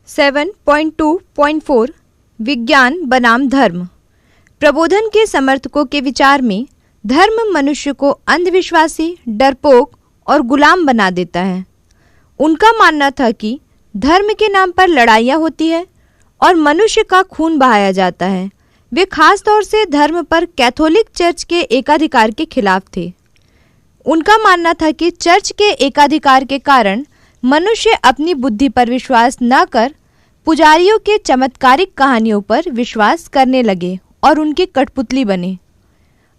7.2.4 विज्ञान बनाम धर्म। प्रबोधन के समर्थकों के विचार में धर्म मनुष्य को अंधविश्वासी, डरपोक और गुलाम बना देता है। उनका मानना था कि धर्म के नाम पर लड़ाइयाँ होती है और मनुष्य का खून बहाया जाता है। वे खास तौर से धर्म पर कैथोलिक चर्च के एकाधिकार के खिलाफ थे। उनका मानना था कि चर्च के एकाधिकार के कारण मनुष्य अपनी बुद्धि पर विश्वास न कर पुजारियों के चमत्कारिक कहानियों पर विश्वास करने लगे और उनकी कठपुतली बने।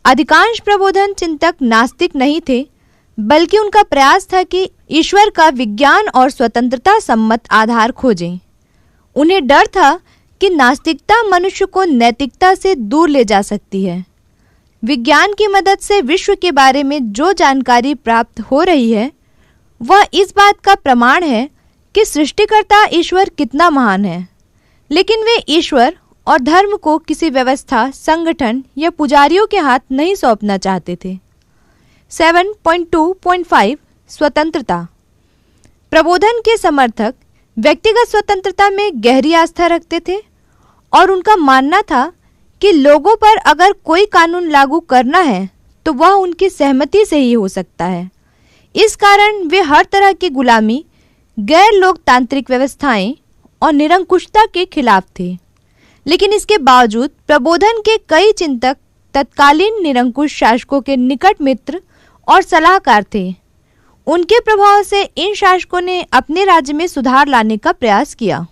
अधिकांश प्रबोधन चिंतक नास्तिक नहीं थे, बल्कि उनका प्रयास था कि ईश्वर का विज्ञान और स्वतंत्रता सम्मत आधार खोजें। उन्हें डर था कि नास्तिकता मनुष्य को नैतिकता से दूर ले जा सकती है। विज्ञान की मदद से विश्व के बारे में जो जानकारी प्राप्त हो रही है वह इस बात का प्रमाण है कि सृष्टिकर्ता ईश्वर कितना महान है, लेकिन वे ईश्वर और धर्म को किसी व्यवस्था, संगठन या पुजारियों के हाथ नहीं सौंपना चाहते थे। 7.2.5 स्वतंत्रता। प्रबोधन के समर्थक व्यक्तिगत स्वतंत्रता में गहरी आस्था रखते थे और उनका मानना था कि लोगों पर अगर कोई कानून लागू करना है तो वह उनकी सहमति से ही हो सकता है। इस कारण वे हर तरह की गुलामी, गैर लोकतांत्रिक व्यवस्थाएं और निरंकुशता के खिलाफ थे। लेकिन इसके बावजूद प्रबोधन के कई चिंतक तत्कालीन निरंकुश शासकों के निकट मित्र और सलाहकार थे। उनके प्रभाव से इन शासकों ने अपने राज्य में सुधार लाने का प्रयास किया।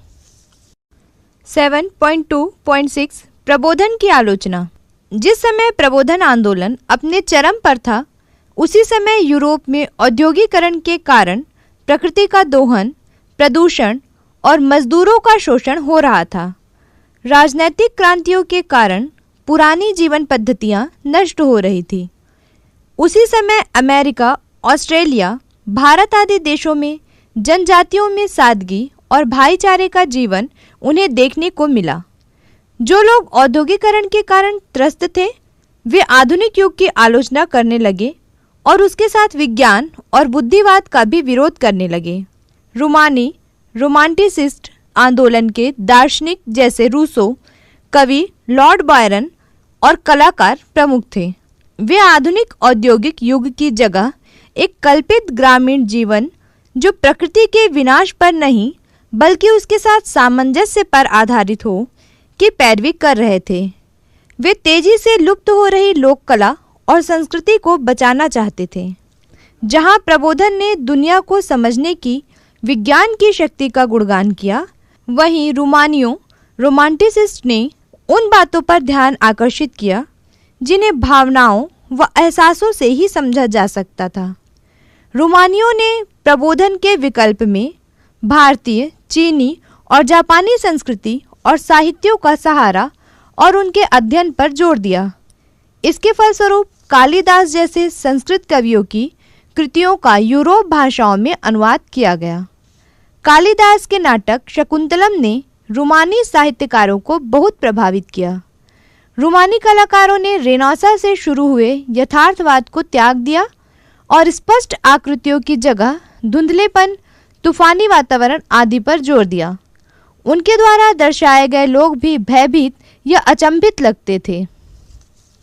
7.2.6 प्रबोधन की आलोचना। जिस समय प्रबोधन आंदोलन अपने चरम पर था, उसी समय यूरोप में औद्योगिकरण के कारण प्रकृति का दोहन, प्रदूषण और मजदूरों का शोषण हो रहा था। राजनैतिक क्रांतियों के कारण पुरानी जीवन पद्धतियां नष्ट हो रही थी। उसी समय अमेरिका, ऑस्ट्रेलिया, भारत आदि देशों में जनजातियों में सादगी और भाईचारे का जीवन उन्हें देखने को मिला। जो लोग औद्योगिकरण के कारण त्रस्त थे, वे आधुनिक युग की आलोचना करने लगे और उसके साथ विज्ञान और बुद्धिवाद का भी विरोध करने लगे। रूमानी रोमांटिसिस्ट आंदोलन के दार्शनिक जैसे रूसो, कवि लॉर्ड बायरन और कलाकार प्रमुख थे। वे आधुनिक औद्योगिक युग की जगह एक कल्पित ग्रामीण जीवन जो प्रकृति के विनाश पर नहीं बल्कि उसके साथ सामंजस्य पर आधारित हो की पैरवी कर रहे थे। वे तेजी से लुप्त हो रही लोक कला और संस्कृति को बचाना चाहते थे। जहां प्रबोधन ने दुनिया को समझने की विज्ञान की शक्ति का गुणगान किया, वहीं रूमानियों रोमांटिसिस्ट ने उन बातों पर ध्यान आकर्षित किया जिन्हें भावनाओं व एहसासों से ही समझा जा सकता था। रूमानियों ने प्रबोधन के विकल्प में भारतीय, चीनी और जापानी संस्कृति और साहित्यों का सहारा और उनके अध्ययन पर जोर दिया। इसके फलस्वरूप कालिदास जैसे संस्कृत कवियों की कृतियों का यूरोप भाषाओं में अनुवाद किया गया। कालिदास के नाटक शकुंतलम ने रूमानी साहित्यकारों को बहुत प्रभावित किया। रूमानी कलाकारों ने रेनेसां से शुरू हुए यथार्थवाद को त्याग दिया और स्पष्ट आकृतियों की जगह धुंधलेपन, तूफानी वातावरण आदि पर जोर दिया। उनके द्वारा दर्शाए गए लोग भी भयभीत या अचंभित लगते थे।